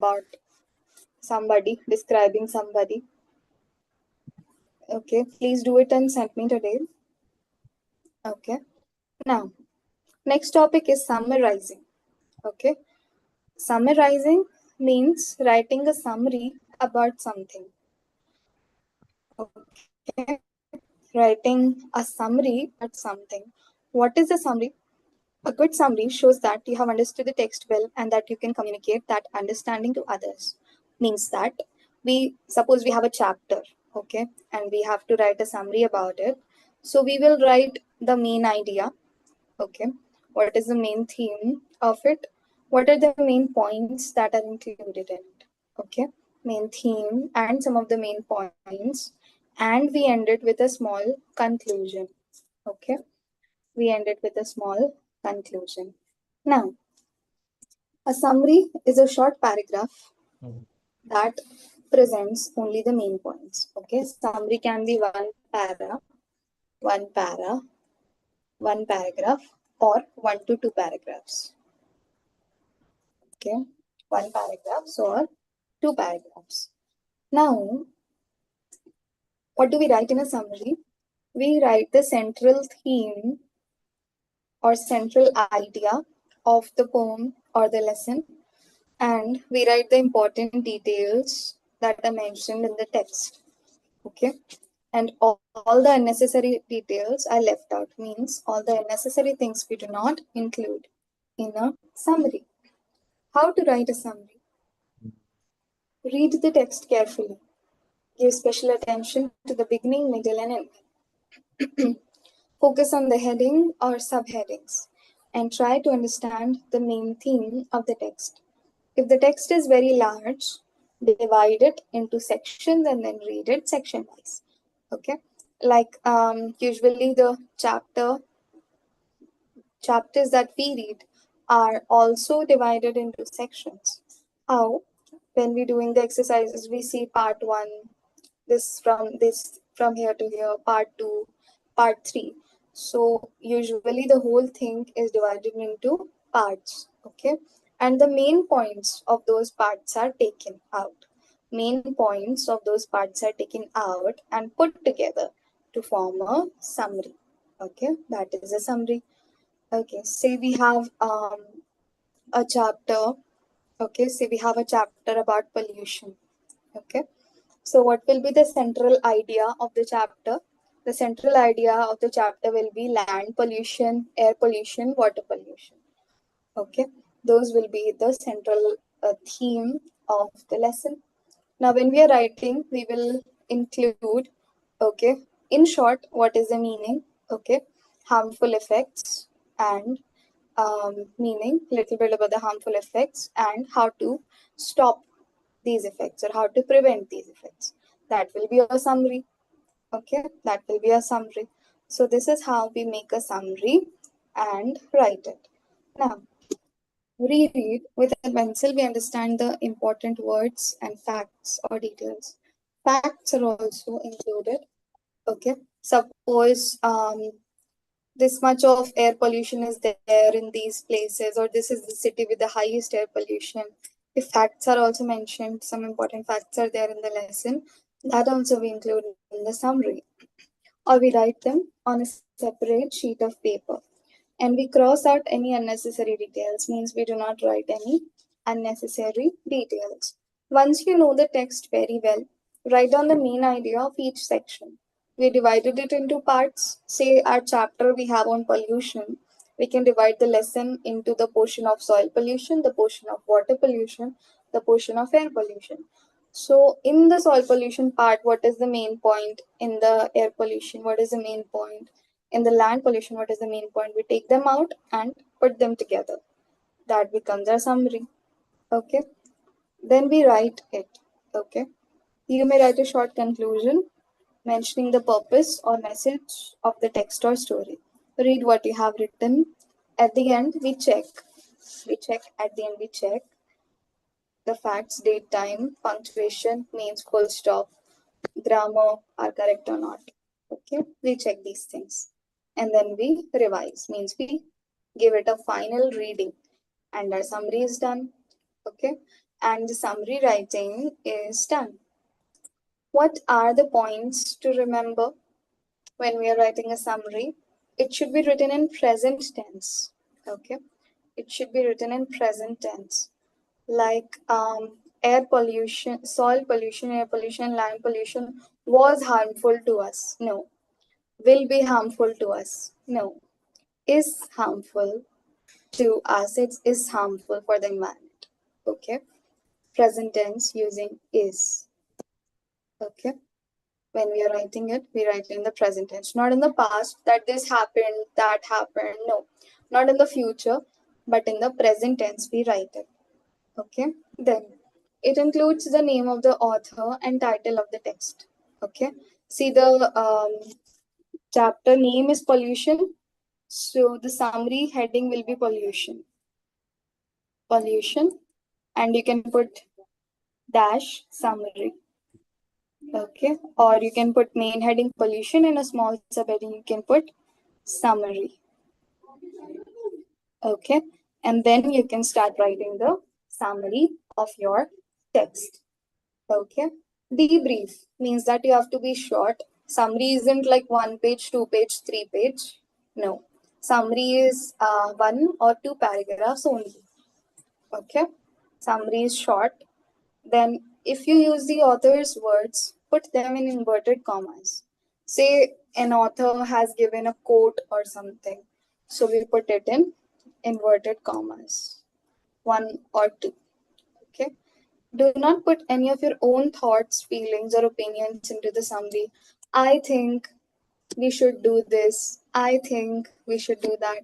about somebody, describing somebody. Okay, please do it and send me today. Okay, now next topic is summarizing. Okay, summarizing means writing a summary about something. Okay, writing a summary about something. What is a summary? A good summary shows that you have understood the text well and that you can communicate that understanding to others. Means that we suppose we have a chapter, okay, and we have to write a summary about it. So we will write the main idea, okay. What is the main theme of it? What are the main points that are included in it? Okay, main theme and some of the main points, and we end it with a small conclusion. Okay, we end it with a small conclusion. Now, a summary is a short paragraph that presents only the main points. Okay, summary can be one para, one paragraph, or 1 to 2 paragraphs. Okay, one paragraph or 2 paragraphs. Now, what do we write in a summary? We write the central theme or central idea of the poem or the lesson, and we write the important details that are mentioned in the text. Okay, and all the unnecessary details are left out, means all the unnecessary things we do not include in a summary. How to write a summary? Read the text carefully. Give special attention to the beginning, middle, and end. Focus on the heading or subheadings and try to understand the main theme of the text. If the text is very large, divide it into sections and then read it section wise. Okay, like usually the chapters that we read are also divided into sections. How? When we're doing the exercises, we see part 1, this from here to here, part 2, part 3. So usually the whole thing is divided into parts. Okay, and the main points of those parts are taken out. Main points of those parts are taken out and put together to form a summary. Okay, that is a summary. Okay, say we have a chapter. Okay, say we have a chapter about pollution. Okay, so what will be the central idea of the chapter? The central idea of the chapter will be land pollution, air pollution, water pollution. Okay, those will be the central theme of the lesson. Now, when we are writing, we will include, okay, in short, what is the meaning, okay, harmful effects, and meaning, little bit about the harmful effects and how to stop these effects or how to prevent these effects. That will be a summary. Okay, that will be a summary. So this is how we make a summary and write it. Now, reread with a pencil, we understand the important words and facts or details. Facts are also included. Okay, suppose this much of air pollution is there in these places, or this is the city with the highest air pollution. If facts are also mentioned, some important facts are there in the lesson, that also we include in the summary. Or we write them on a separate sheet of paper. And we cross out any unnecessary details, means we do not write any unnecessary details. Once you know the text very well, write down the main idea of each section. We divided it into parts. Say our chapter we have on pollution. We can divide the lesson into the portion of soil pollution, the portion of water pollution, the portion of air pollution. So in the soil pollution part, what is the main point? In the air pollution, what is the main point? In the land pollution, what is the main point? We take them out and put them together. That becomes our summary. Okay. Then we write it. Okay. You may write a short conclusion mentioning the purpose or message of the text or story. Read what you have written. At the end, we check. At the end, we check the facts, date, time, punctuation, means full stop, grammar are correct or not. Okay, we check these things. And then we revise, means we give it a final reading and our summary is done. Okay, and the summary writing is done. What are the points to remember when we are writing a summary? It should be written in present tense. Okay, it should be written in present tense. Like air pollution, soil pollution, air pollution, land pollution was harmful to us. No. Will be harmful to us. No. Is harmful to us. It is harmful for the environment. Okay. Present tense using is. Okay. When we are writing it, we write it in the present tense, not in the past that this happened, that happened. No, not in the future, but in the present tense we write it. Okay. Then it includes the name of the author and title of the text. Okay. See, the chapter name is pollution, so the summary heading will be pollution. Pollution, and you can put dash summary. Okay, or you can put main heading pollution and a small subheading you can put summary. Okay, and then you can start writing the summary of your text. Okay, debrief means that you have to be short. Summary isn't like 1 page, 2 page, 3 page. No, summary is 1 or 2 paragraphs only. Okay, summary is short. Then if you use the author's words, put them in inverted commas. Say an author has given a quote or something, so we put it in inverted commas, 1 or 2. Okay. Do not put any of your own thoughts, feelings, or opinions into the summary. I think we should do this. I think we should do that.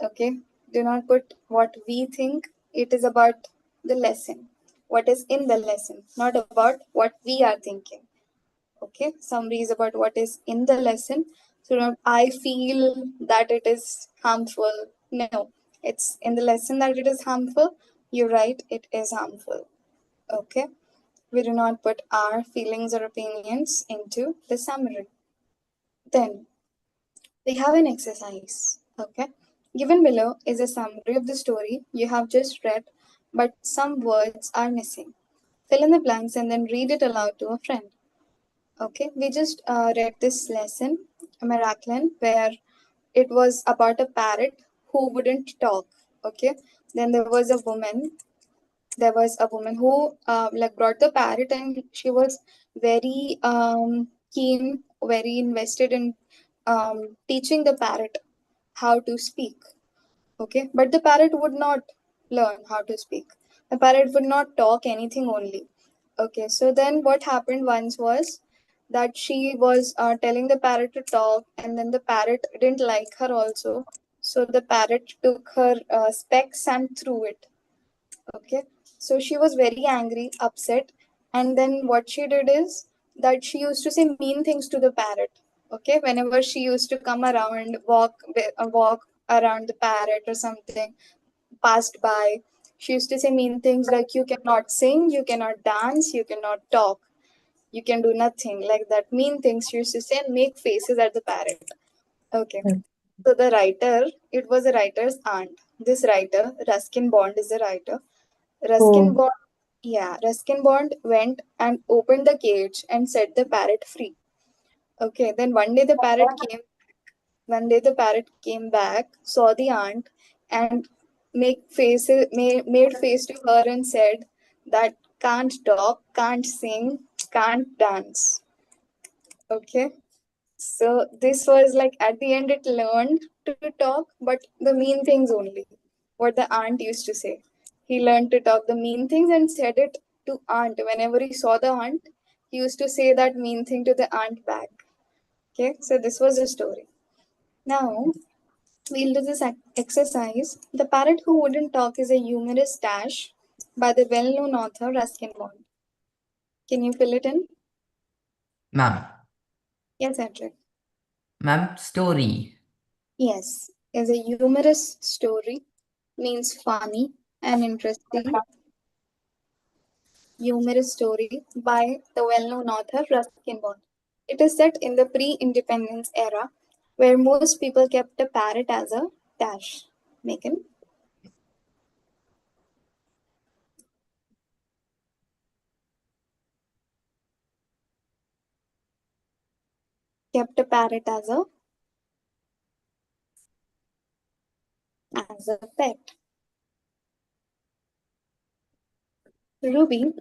Okay. Do not put what we think. It is about the lesson, what is in the lesson, not about what we are thinking. Okay. Summary is about what is in the lesson. So not, I feel that it is harmful. No, it's in the lesson that it is harmful. You write it is harmful. Okay. We do not put our feelings or opinions into the summary. Then we have an exercise. Okay. Given below is a summary of the story you have just read, but some words are missing. Fill in the blanks and then read it aloud to a friend. Okay. We just read this lesson, a Miraculin, where it was about a parrot who wouldn't talk. Okay. Then there was a woman who like brought the parrot, and she was very keen, very invested in teaching the parrot how to speak. Okay, but the parrot would not learn how to speak. The parrot would not talk anything only. Okay, so then what happened once was that she was telling the parrot to talk, and then the parrot didn't like her also. So the parrot took her specs and threw it. Okay, so she was very angry, upset, and then what she did is that she used to say mean things to the parrot. Okay, whenever she used to come around, walk around the parrot or something, passed by, she used to say mean things like you cannot sing, you cannot dance, you cannot talk, you can do nothing, like that. Mean things she used to say and make faces at the parrot. Okay, so the writer, it was a writer's aunt. This writer, Ruskin Bond, is a writer. Ruskin Oh, Bond, yeah, Ruskin Bond went and opened the cage and set the parrot free. Okay, then one day the parrot came back, saw the aunt, and made face to her and said that can't talk, can't sing, can't dance. Okay, so this was like at the end it learned to talk, but the mean things only. What the aunt used to say. He learned to talk the mean things and said it to aunt. Whenever he saw the aunt, he used to say that mean thing to the aunt back. Okay, so this was the story. Now we'll do this exercise. The parrot who wouldn't talk is a humorous dash by the well-known author Ruskin Bond. Can you fill it in? Ma'am. Yes, Edric. Ma'am, story. Yes, is a humorous story, means funny and interesting humorous story by the well-known author Ruskin Bond. It is set in the pre-independence era where most people kept a parrot as a dash. Megan? kept a parrot as a pet. Ruby,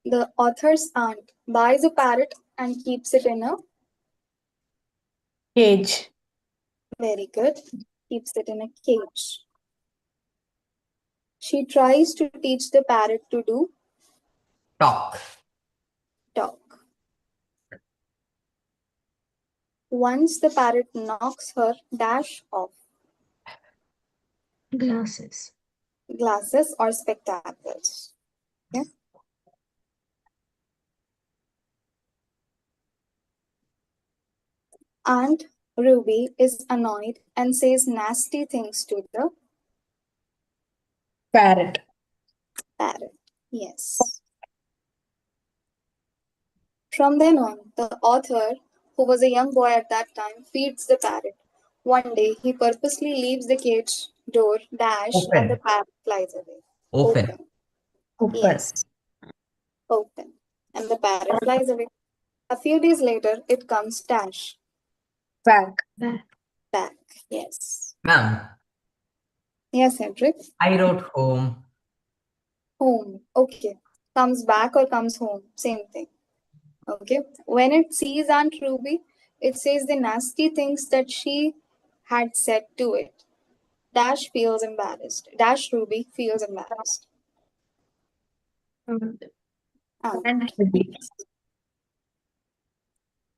the author's aunt, buys a parrot and keeps it in a Cage. very good, keeps it in a cage. She tries to teach the parrot to do Talk. talk. Once the parrot knocks her dash off Glasses. glasses or spectacles. Okay. Aunt Ruby is annoyed and says nasty things to the Parrot. parrot. Yes. From then on, the author, who was a young boy at that time, feeds the parrot. One day, he purposely leaves the cage door dash and the Open. parrot flies away. Open. Open. Open. Yes, open. And the parrot flies away. A few days later, it comes dash Back. back. Yes. Ma'am, Yes, Hendrik. I wrote home. Home. Okay. Comes back or comes home. Same thing. Okay. When it sees Aunt Ruby, it says the nasty things that she had said to it. Dash feels embarrassed. Dash Ruby feels embarrassed. And Aunt. repeat.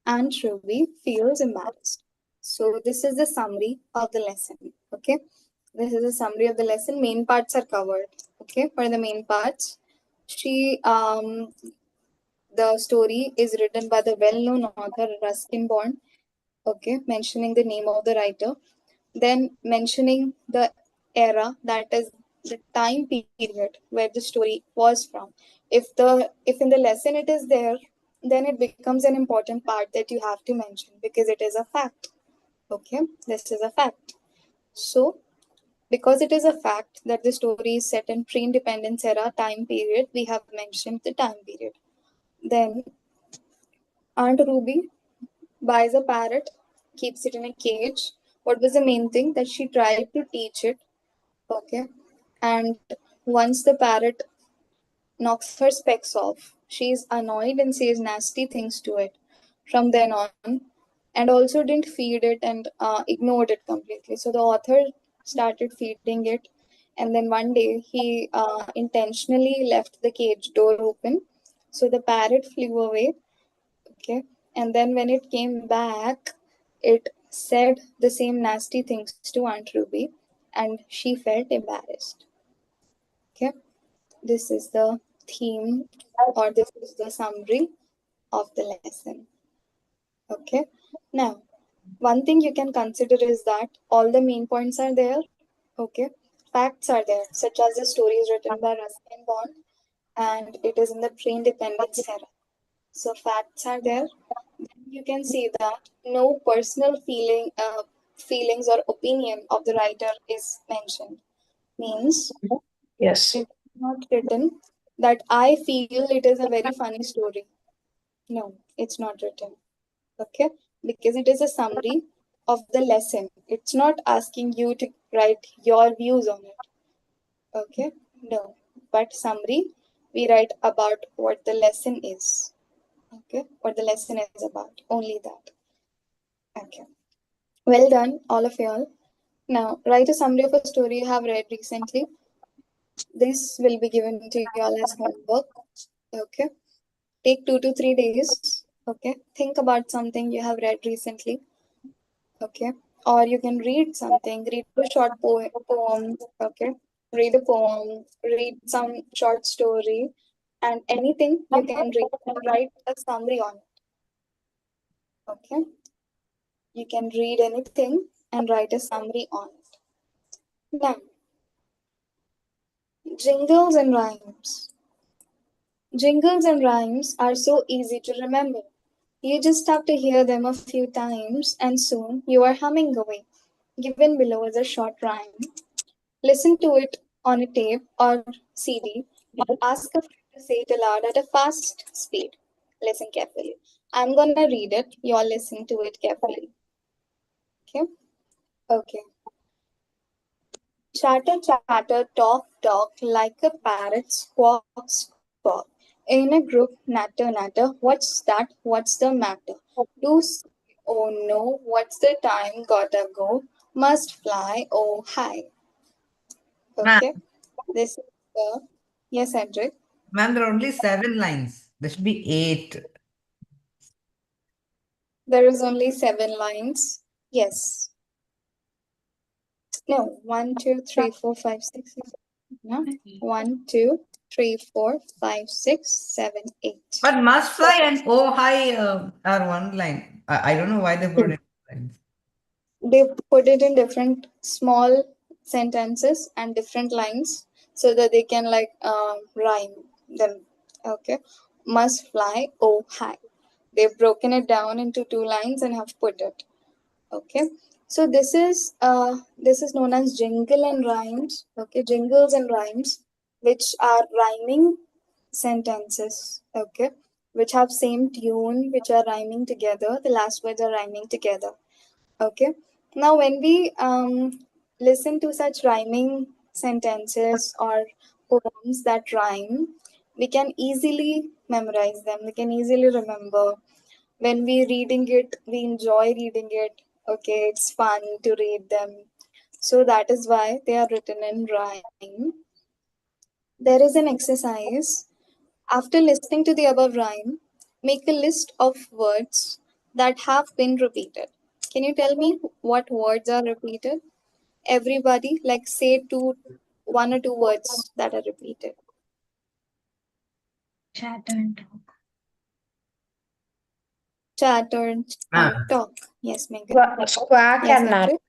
Aunt Ruby feels embarrassed. So this is the summary of the lesson. Okay. This is a summary of the lesson. Main parts are covered. Okay. For the main parts, the story is written by the well-known author Ruskin Bond. Okay, mentioning the name of the writer, then mentioning the era, that is the time period where the story was from. If in the lesson it is there, then it becomes an important part that you have to mention because it is a fact. Okay, this is a fact. So because it is a fact that the story is set in pre-independence era time period, we have mentioned the time period. Then Aunt Ruby buys a parrot, keeps it in a cage. What was the main thing? That she tried to teach it. Okay. And once the parrot knocks her specs off, she is annoyed and says nasty things to it. From then on, and also didn't feed it and ignored it completely. So the author started feeding it, and then one day he intentionally left the cage door open. So the parrot flew away. Okay. And then when it came back, it said the same nasty things to Aunt Ruby and she felt embarrassed. Okay. This is the theme, or this is the summary of the lesson. Okay. Now, one thing you can consider is that all the main points are there. Okay. Facts are there, such as the story is written by Ruskin Bond and it is in the pre-independence era. So facts are there. You can see that no personal feelings or opinion of the writer is mentioned. Means Yes. it's not written that I feel it is a very funny story. No, it's not written. Okay, because it is a summary of the lesson. It's not asking you to write your views on it. Okay, no, but summary we write about what the lesson is. Okay, what the lesson is about. Only that. Okay. Well done, all of y'all. Now, write a summary of a story you have read recently. This will be given to y'all as homework. Okay. Take 2 to 3 days. Okay. Think about something you have read recently. Okay. Or you can read something, read a short poem. Okay. Read a poem, read some short story, and anything you can read and write a summary on it. Okay. You can read anything and write a summary on it. Now, jingles and rhymes. Jingles and rhymes are so easy to remember. You just have to hear them a few times and soon you are humming away. Given below is a short rhyme. Listen to it on a tape or CD or ask a friend to say it aloud at a fast speed. Listen carefully. I'm gonna read it. You all listen to it carefully. Okay? Okay. Chatter, chatter, talk, talk, like a parrot, squawk, squawk. In a group, natter, natter, what's that? What's the matter? Do say, oh no, what's the time? Gotta go. Must fly, oh hi. Ma'am, Okay? This is the. Yes, Andrew. ma'am, there are only 7 lines. There should be 8. There is only 7 lines. Yes. No, 1, 2, 3, 4, 5, 6, 7. No. 1, 2, 3, 4, 5, 6, 7, 8. But must Okay. fly and oh hi are one line. I don't know why they put it in lines. They put it in different small sentences and different lines so that they can like rhyme them. Okay. Must fly, oh hi. They've broken it down into 2 lines and have put it. Okay. So this is known as jingle and rhymes. Okay, jingles and rhymes, which are rhyming sentences. Okay, which have same tune, which are rhyming together. The last words are rhyming together. Okay. Now, when we listen to such rhyming sentences or poems that rhyme, we can easily memorize them. We can easily remember. When we reading it, we enjoy reading it. Okay, it's fun to read them. So that is why they are written in rhyme. There is an exercise. After listening to the above rhyme, make a list of words that have been repeated. Can you tell me what words are repeated? Everybody, like say 1 or 2 words that are repeated. Chatter and talk. Chatter and Ma'am, talk. Yes, Megan. Squawk Yes, and Andrew. nut.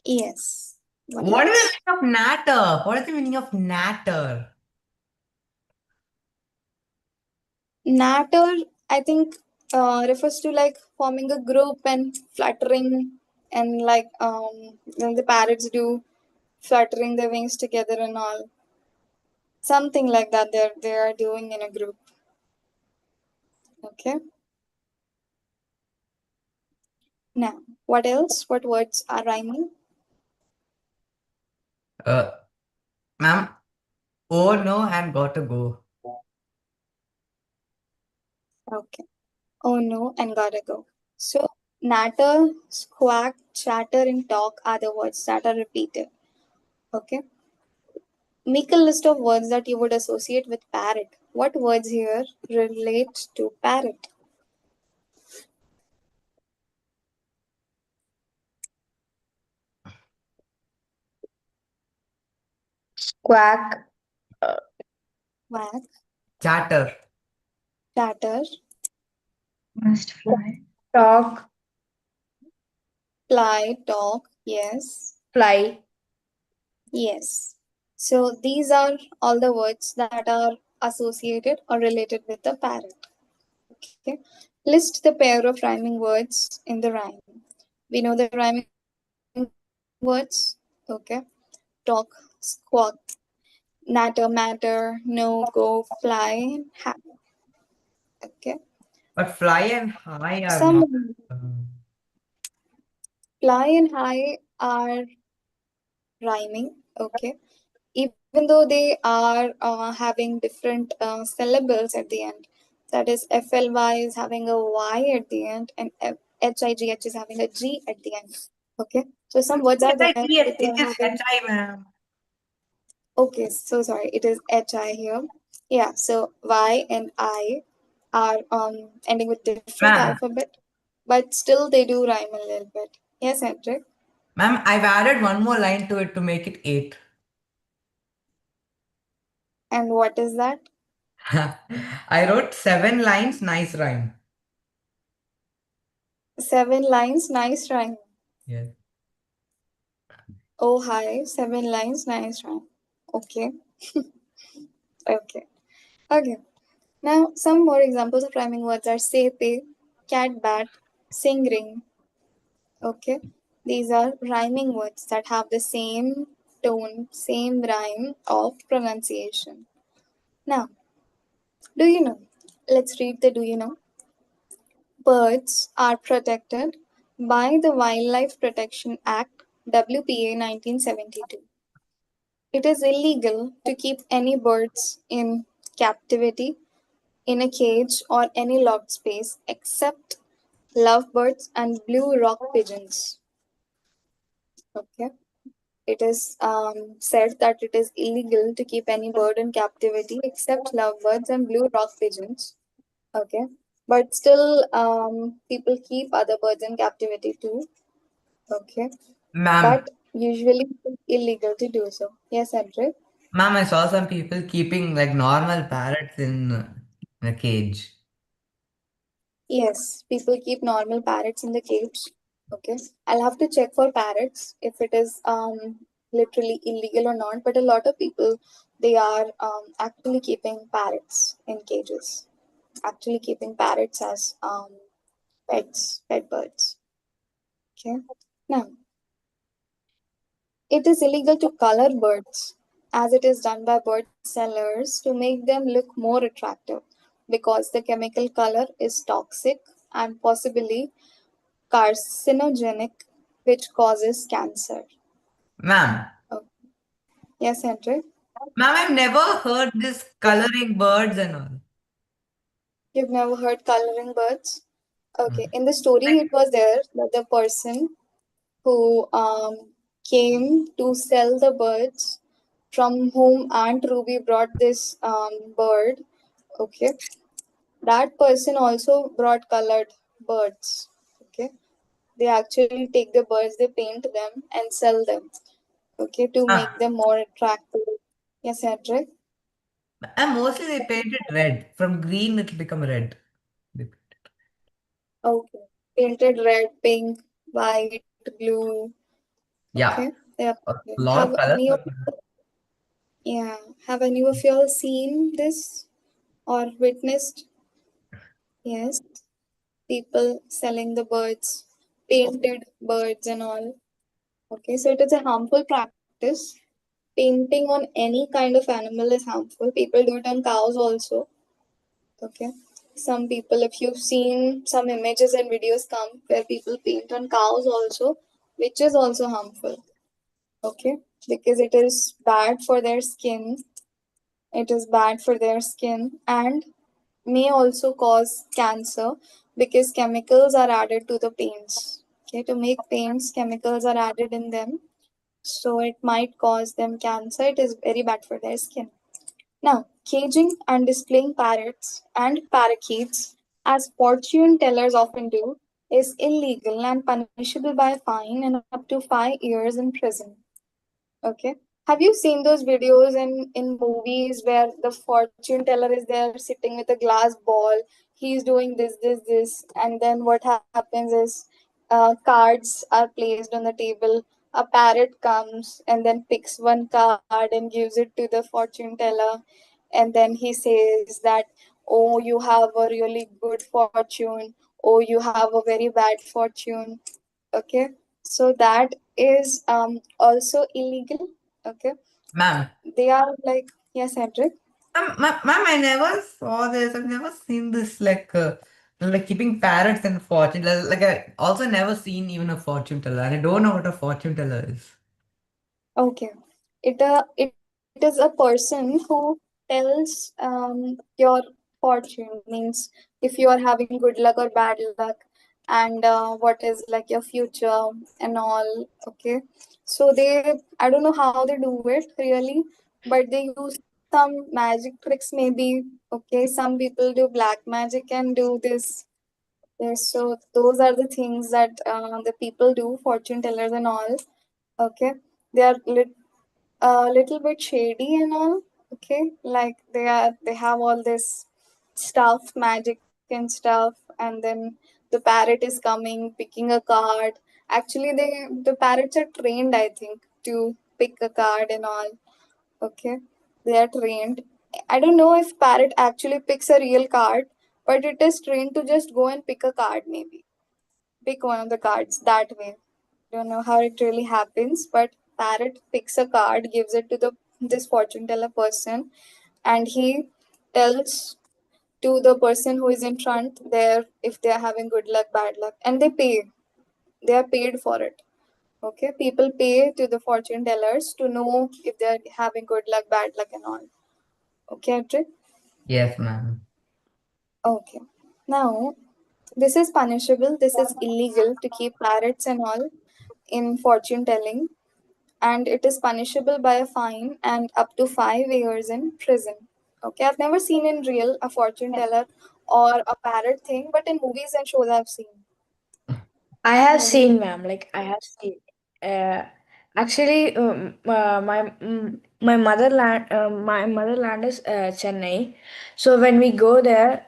Yes. What what is the else? meaning of natter? What is the meaning of natter? Natter, I think, refers to like forming a group and fluttering, and like when the parrots do fluttering their wings together and all. Something like that they are doing in a group. Okay. Now, what else? What words are rhyming? Uh, ma'am, oh no and gotta go. Okay. Oh no, and gotta go. So, natter, squawk, chatter, and talk are the words that are repeated. Okay. Make a list of words that you would associate with parrot. What words here relate to parrot? Squawk. Quack, Chatter. chatter, Must fly. Talk. fly, talk. Yes, Fly. yes. So these are all the words that are associated or related with the parrot. Okay. List the pair of rhyming words in the rhyme. We know the rhyming words. Okay. Talk, squawk, natter, matter, no, go, fly, have. Okay. But fly and high are Some not. um, fly and high are rhyming. Okay. Even though they are having different syllables at the end. That is, FLY is having a Y at the end, and HIGH is having a G at the end. Okay. So some words Yes, are I there see it. which It are is having. HI, ma'am. Okay, so sorry, it is HI here. Yeah, so Y and I are ending with different Ma'am, alphabet, but still they do rhyme a little bit. Yes, Hendrik. ma'am, I've added one more line to it to make it 8. And what is that? I wrote 7 lines, nice rhyme. 7 lines, nice rhyme. Yes. Oh, hi, 7 lines, nice rhyme. Okay, okay, okay. Now, some more examples of rhyming words are say, pay, cat, bat, sing, ring. Okay, these are rhyming words that have the same tone, same rhyme of pronunciation. Now, do you know Let's read the do you know. Birds are protected by the Wildlife Protection Act WPA 1972. It is illegal to keep any birds in captivity, in a cage, or any locked space except lovebirds and blue rock pigeons. Okay. It is said that it is illegal to keep any bird in captivity except lovebirds and blue rock pigeons. Okay. But still, people keep other birds in captivity too. Okay. Ma'am, But usually it's illegal to do so. Yes, Andre? ma'am, I saw some people keeping like normal parrots in a cage. Yes, people keep normal parrots in the cage. Okay. I'll have to check for parrots if it is literally illegal or not. But a lot of people they are actually keeping parrots in cages. Actually keeping parrots as pets, pet birds. Okay. Now, it is illegal to color birds as it is done by bird sellers to make them look more attractive because the chemical color is toxic and possibly carcinogenic, which causes cancer. Ma'am, Oh, yes, Henry. ma'am, I've never heard this coloring birds and all. You've never heard coloring birds? Okay. Mm. In the story, it was there that the person who came to sell the birds from whom Aunt Ruby brought this bird. Okay. That person also brought colored birds. Okay. They actually take the birds, they paint them and sell them. Okay. To Ah, make them more attractive. Yes, Cedric. and mostly they paint it red. From green, it'll become red. Okay. Painted red, pink, white, blue. Okay. Yeah, Yeah. a lot Have of colors. any of yeah. Have any of y'all seen this or witnessed? Yes. People selling the birds, painted birds and all. Okay. So it is a harmful practice. Painting on any kind of animal is harmful. People do it on cows also. Okay. Some people, if you've seen some images and videos come where people paint on cows also, which is also harmful. Okay. Because it is bad for their skin. It is bad for their skin and may also cause cancer because chemicals are added to the paints. Okay. To make paints, chemicals are added in them. So it might cause them cancer. It is very bad for their skin. Now, caging and displaying parrots and parakeets, as fortune tellers often do, is illegal and punishable by a fine and up to 5 years in prison. Okay. Have you seen those videos in movies where the fortune teller is there sitting with a glass ball? He's doing this, and then what happens is cards are placed on the table. A parrot comes and then picks one card and gives it to the fortune teller, and then he says that, "Oh, you have a really good fortune. Oh, you have a very bad fortune." Okay, so that is also illegal. Okay, Ma'am, they are like, yes, Cedric. ma'am, I never saw this. I've never seen this like keeping parrots and fortune. Like I also never seen even a fortune teller, and I don't know what a fortune teller is. Okay, it is a person who tells your fortune, means if you are having good luck or bad luck, and what is like your future and all. Okay, so they, I don't know how they do it really, but they use some magic tricks maybe. Okay, some people do black magic and do this. Yes, so those are the things that the people do, fortune tellers and all. Okay, they are a little bit shady and all. Okay, like they have all this stuff, magic and stuff, and then the parrot is coming, picking a card. Actually, the parrots are trained, I think, to pick a card and all. Okay, they are trained. I don't know if parrot actually picks a real card, but it is trained to just go and pick a card, maybe pick one of the cards that way. Don't know how it really happens, but parrot picks a card, gives it to the this fortune teller person, and he tells to the person who is in front there if they are having good luck, bad luck, and they are paid for it. Okay, people pay to the fortune tellers to know if they're having good luck, bad luck, and all. Okay, Adri? Yes, ma'am. Okay. Now, this is punishable, this is illegal to keep parrots and all in fortune telling, and it is punishable by a fine and up to 5 years in prison. Okay, I've never seen in real a fortune teller or a parrot thing, but in movies and shows I've seen. I have Many. seen, ma'am. Like I have seen. Uh, actually, my motherland is Chennai. So when we go there,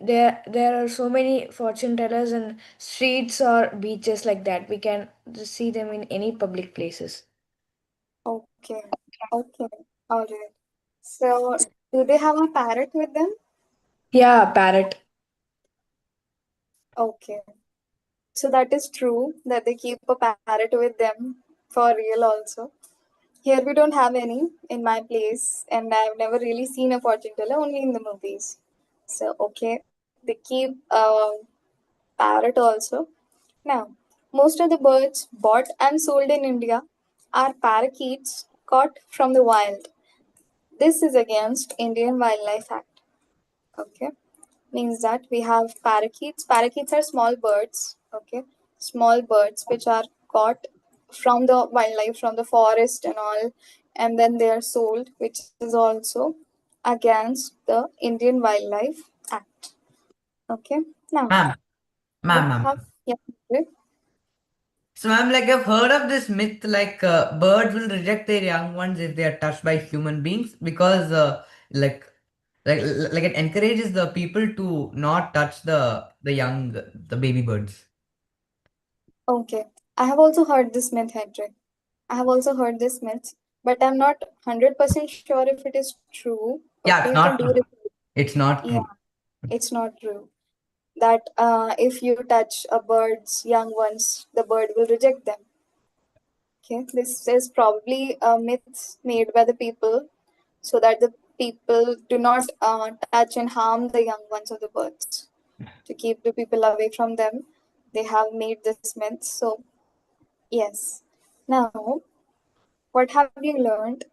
there are so many fortune tellers in streets or beaches like that. We can just see them in any public places. Okay, okay, all right. So, do they have a parrot with them? Yeah, parrot. Okay, so that is true that they keep a parrot with them for real also. Here we don't have any in my place, and I've never really seen a fortune teller, only in the movies. So, okay, they keep a parrot also. Now, most of the birds bought and sold in India are parakeets caught from the wild. This is against Indian Wildlife Act. Okay, means that we have parakeets. Parakeets are small birds. Okay, small birds which are caught from the wildlife, from the forest and all, and then they are sold, which is also against the Indian Wildlife Act. Okay, now Ma'am, we ma'am. have, yeah. So, ma'am, like I've heard of this myth, like birds will reject their young ones if they are touched by human beings because, like, like it encourages the people to not touch the young, the baby birds. Okay, I have also heard this myth, Hedrick. I have also heard this myth, but I'm not 100% sure if it is true. Okay, Yeah, you it's can not do true. it. It's not Yeah, true. it's not true. That if you touch a bird's young ones, the bird will reject them. Okay, this is probably a myth made by the people so that the people do not touch and harm the young ones of the birds. To keep the people away from them, they have made this myth. So, yes. Now, what have you learned?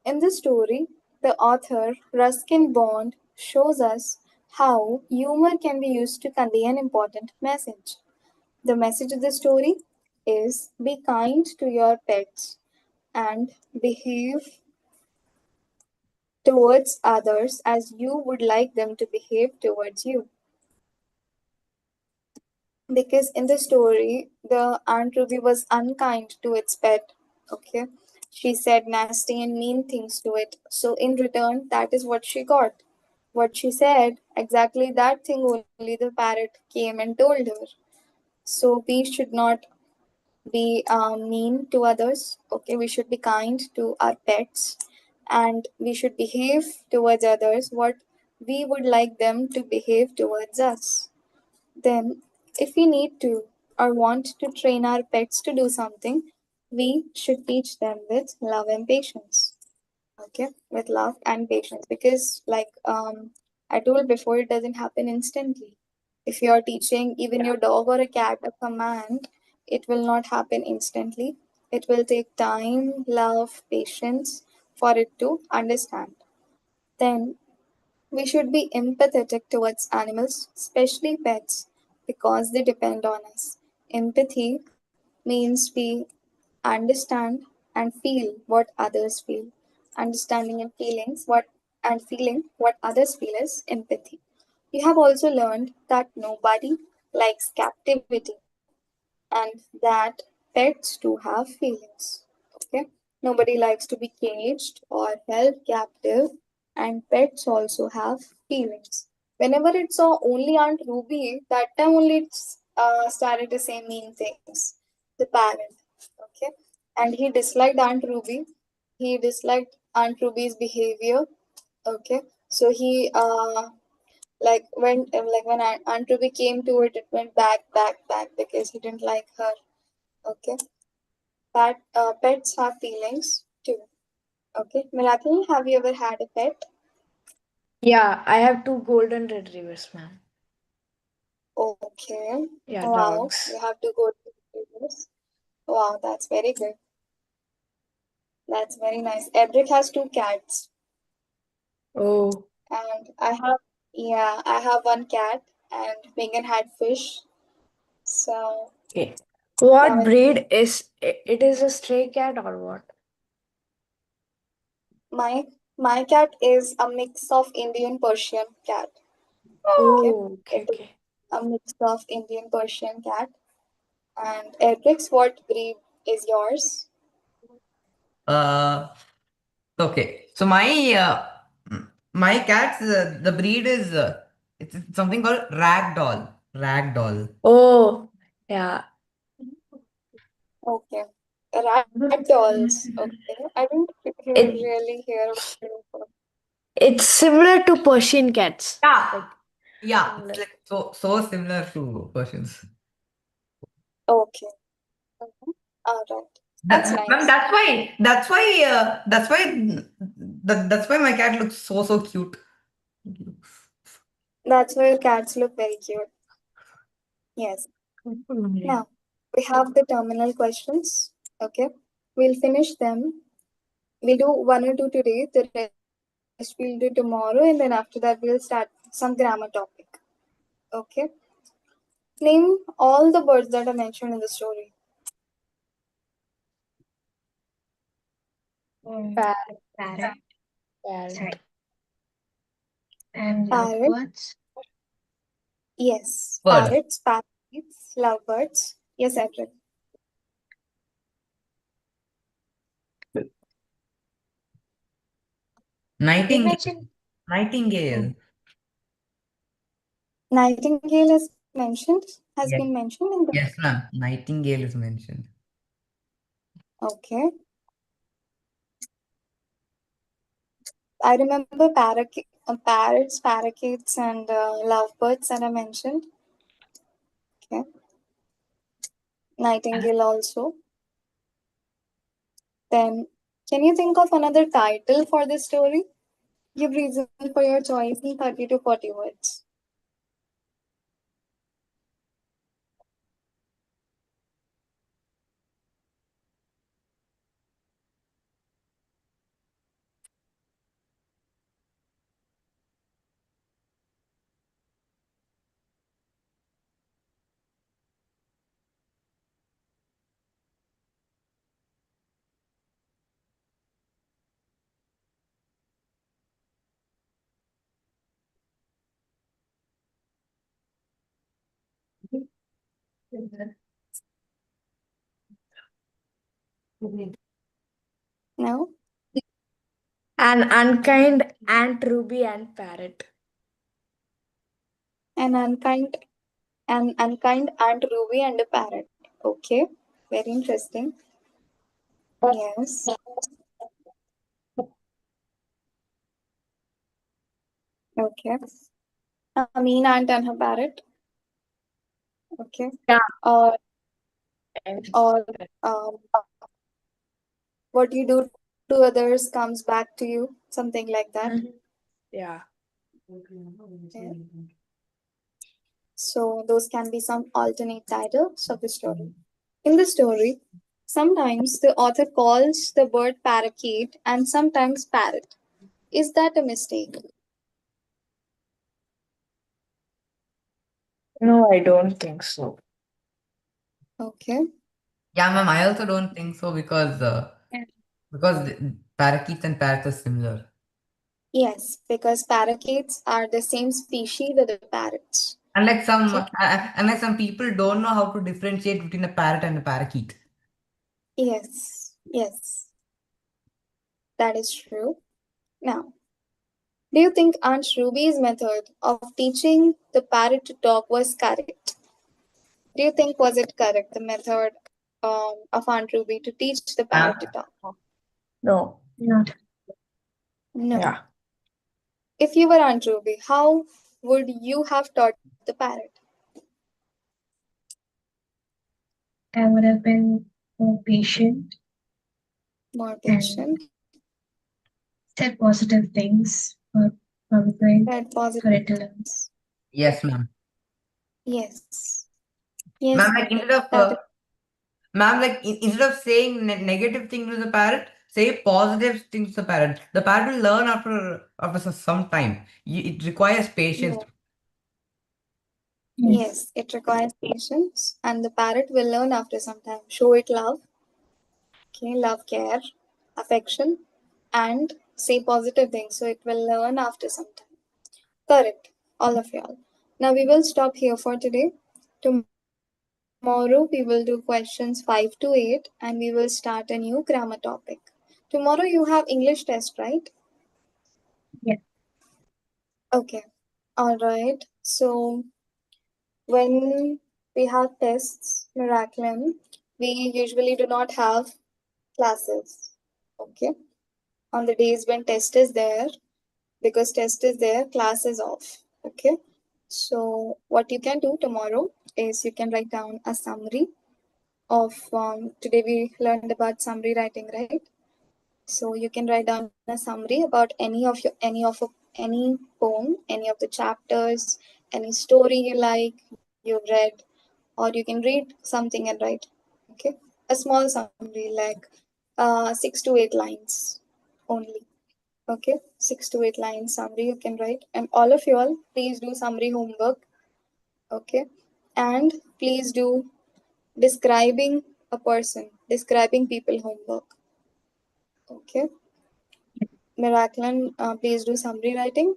In this story, the author Ruskin Bond shows us how humor can be used to convey an important message. The message of the story is be kind to your pets and behave towards others as you would like them to behave towards you. Because in the story, the Aunt Ruby was unkind to its pet. Okay. She said nasty and mean things to it. So, in return, that is what she got. What she said, exactly that thing only the parrot came and told her. So, we should not be mean to others. Okay, we should be kind to our pets and we should behave towards others what we would like them to behave towards us. Then, if we need to or want to train our pets to do something, we should teach them with love and patience. Okay, with love and patience, because like I told before, it doesn't happen instantly. If you are teaching even your dog or a cat a command, it will not happen instantly. It will take time, love, patience for it to understand. Then we should be empathetic towards animals, especially pets, because they depend on us. Empathy means we understand and feel what others feel. Understanding and feeling what others feel is empathy. We have also learned that nobody likes captivity and that pets too have feelings. Okay? Nobody likes to be caged or held captive, and pets also have feelings. Whenever it saw only Aunt Ruby, that time only it started to say mean things. The parent. Okay? And he disliked Aunt Ruby. He disliked Aunt Ruby's behavior. Okay? So he when Aunt Ruby came to it, it went back because he didn't like her. Okay, pets have feelings too. Okay, Miracle, have you ever had a pet? Yeah, I have two golden retrievers, ma'am. Okay. Yeah, Wow, you dogs. have to go to this. Wow, that's very good. That's very nice. Edric has two cats, Oh, and I have one cat, and Megan had fish. So okay. now What it's breed is it? It is a stray cat or what? my my cat is a mix of Indian Persian cat. Okay, Oh, okay, it is okay. a mix of Indian Persian cat. And Edric's, what breed is yours? Uh, okay. So my cat's the breed is it's something called ragdoll. Ragdoll. Oh, yeah. Okay, rat dolls. Okay, I didn't It really hear about it before. it's similar to Persian cats. Yeah. Like Yeah. It's similar. like so similar to Persians. Okay, mhm. All right, that's Ma'am, nice. that's why my cat looks so cute. That's why cats look very cute. Yes. Now we have the terminal questions. Okay, we'll finish them. We'll do one or two today. The rest we'll do tomorrow, and then after that we'll start some grammar topic. Okay. Name all the birds that are mentioned in the story. Parrot, Parrot, parrot. sorry, and Parrot, lovebirds. yes. Bird. Parrots, parrots, lovebirds. Yes, Edward. You Nightingale. mentioned Nightingale. oh, Nightingale has been Yes. mentioned in the. Yes, ma'am. Nightingale is mentioned. Okay. I remember parrots, parakeets, and lovebirds that are mentioned. Okay. Nightingale also. Then, can you think of another title for this story? Give reason for your choice in 30 to 40 words. No? An unkind Aunt Ruby and parrot. An unkind Aunt Ruby and a parrot. Okay. Very interesting. Yes. Okay. A mean aunt and her parrot. Okay. Yeah. Or And or um, what you do to others comes back to you. Something like that. Mhm. Yeah. Okay. So those can be some alternate titles of the story. In the story, sometimes the author calls the bird parakeet and sometimes parrot. Is that a mistake? No, I don't think so. Okay. Yeah, ma'am. I also don't think so because parakeets and parrots are similar. Yes, because parakeets are the same species as the parrots. Okay. And like some people don't know how to differentiate between a parrot and a parakeet. Yes, yes, that is true. Now, do you think Aunt Ruby's method of teaching the parrot to talk was correct? Do you think was it correct, the method of Aunt Ruby to teach the parrot to Ma'am? talk? No. not. No. Yeah. If you were Aunt Ruby, how would you have taught the parrot? I would have been more patient More and patient. said positive things, but are we going Right, for positive it to learn? things. Yes, ma'am. Yes. Yes, Ma'am, like Megan. instead of That is ma'am, like instead of saying negative things to the parent, say positive things to the parent. The parent will learn after some time. It requires patience. no. Yes. Yes, it requires patience, and the parrot will learn after some time. Show it love, okay, love, care, affection, and say positive things. So it will learn after some time. Correct, all of y'all. Now we will stop here for today. Tomorrow we will do questions 5 to 8 and we will start a new grammar topic. Tomorrow you have English test, right? Yes. Okay. All right. So when we have tests, Miraculum, we usually do not have classes. Okay. On the days when test is there, because test is there, class is off. Okay. So what you can do tomorrow is you can write down a summary of today we learned about summary writing, right? So you can write down a summary about any poem, any of the chapters, any story you like, you've read, or you can read something and write. Okay, a small summary like 6 to 8 lines only. Okay, 6 to 8 lines summary you can write, and all of you all please do summary homework. Okay, and please do describing a person, describing people homework. Okay. Miraculin, please do summary writing.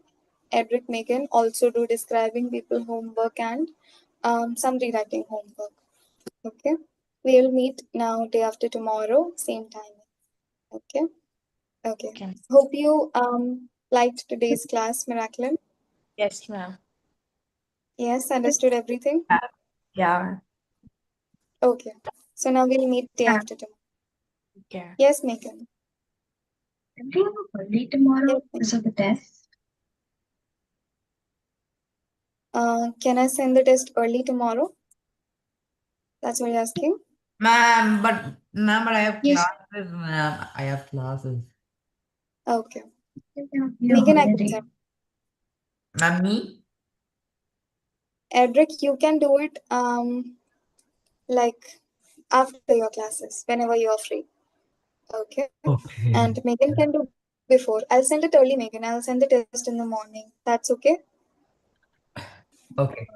Edric, Megan, also do describing people homework and summary writing homework. Okay. We will meet now day after tomorrow, same time. Okay. Okay. Okay. Hope you liked today's class, Miraculin. Yes, ma'am. Yes, understood everything. Yeah. Okay. So now we'll meet day after tomorrow. Okay. Yes, Megan. Can we have early tomorrow Yes, because Megan. of the test? Can I send the test early tomorrow? That's what you're asking? Ma'am, but I have Yes. classes, ma'am. I have classes. Okay. It will be a Megan, I can send. holiday. Ma'am, me? Edric, you can do it like after your classes, whenever you are free. Okay. And Okay. Megan can do before. I'll send it early, Megan. I'll send the test in the morning. That's okay? Okay.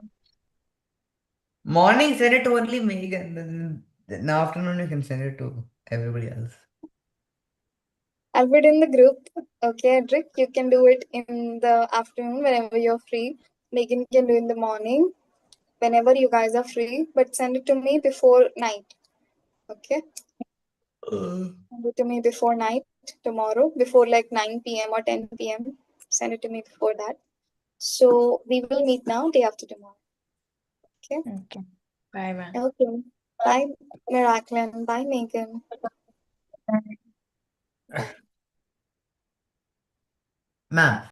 Morning, send it to only Megan. Then in the afternoon, you can send it to everybody else. I'll put in the group. Okay, Edric, you can do it in the afternoon whenever you're free. Megan can do in the morning whenever you guys are free, but send it to me before night. Okay? Send it to me before night tomorrow, before like 9 p.m. or 10 p.m. Send it to me before that. So we will meet now day after tomorrow. Okay? Okay. Bye, ma'am. Okay. Bye, Miraculin. Bye, Megan. Bye. Bye. Ma'am.